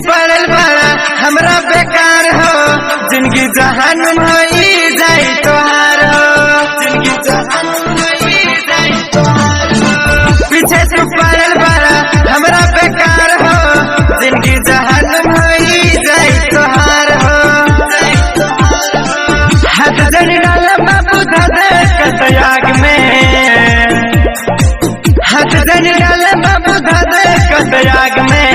पड़ल बड़ा हमरा बेकार हो, जिंदगी जहानुम होई जाई तोहार हो, जिंदगी जहानुम होई जाई तोहार हो। पीछे से पड़ल बड़ा हमरा बेकार हो, जिंदगी जहानुम होई जाई तोहार हो। हाथ जन डाला बाबू धदे कतयाग में, हाथ जन डाला बाबू धदे कतयाग में।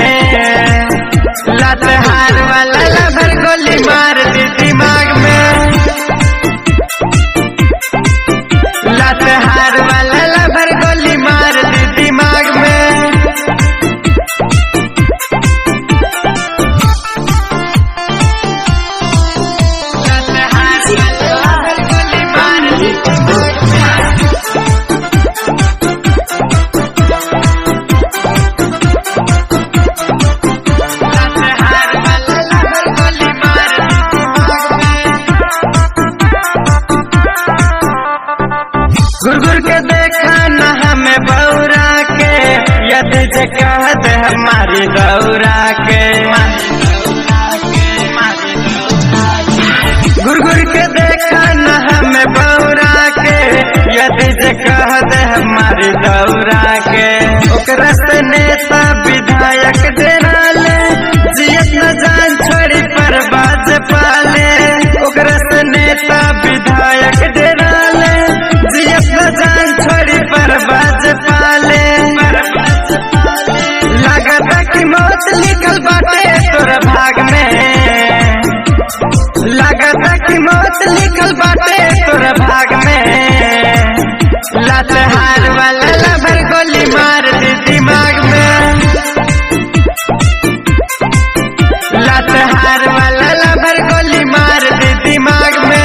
लात हार वाला लभर गोली मार दी दिमाग में, लात हार वाला लभर गोली मार दी दिमाग में। लात हार वाला लभर गोली मार दी दिमाग में। गुरगुर के देखा न हमें बौरा के, यदि जे कहत हमारी दौरा के। गुरगुर के देखा न हमें बौरा के, यदि जे कहत हमारी दौरा के। ओकरा से नेता विधायक डेरा ले, जियत न जान छोड़ी पर बाज पाले। ओकरा से नेता विधायक डेरा ले, जियत न जान छोड़ी पर बाज पाले। लगता कि मौत लिखल बाटे तोरा भाग में, लगता कि मौत लिखल बाटे तोरा भाग में। लात हार वाला लभर गोली मार दी दिमाग में, लात हार वाला लभर गोली मार दी दिमाग में।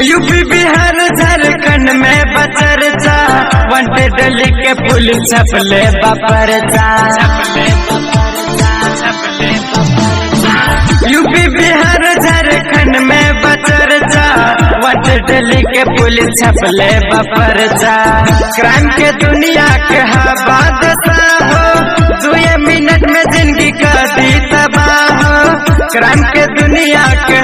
यूपी बिहार झारखंड में बचरचा, वांटेड लिख के पुलिस छपले बपरचा। यूपी बिहार झारखंड में बचरचा, वांटेड लिख के पुलिस छपले बपरचा। क्राइम के दुनिया के हवाद सा हो, 2 मिनट में जिंदगी का दी तबाह हो। क्राइम के दुनिया के